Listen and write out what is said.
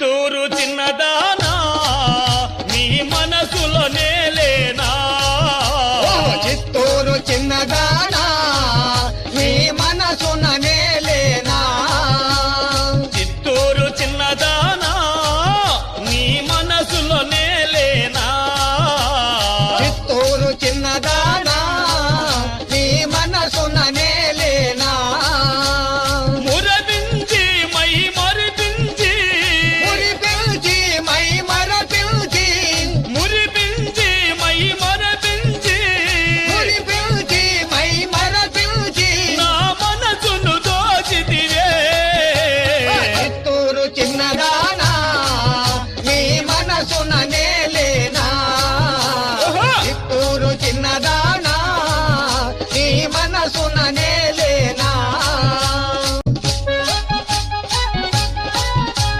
చిత్తూరు చిన్నదానా నీ మనసులో నేలేనా చిత్తూరు చిన్నదానా నీ మనసున నేలేనా చిత్తూరు చిన్నదానా నీ మనసులో నేలేనా చిత్తూరు చిన్నదానా నీ మనసున నేలేనా మురపించి మై మరిపించి మురిపిల్చి మై మరపిల్చి మురిపించి మై మరపించి మురిపిల్చి మై మరపిల్చి నా మనసును దోచితివే చిత్తూరు చిన్నదా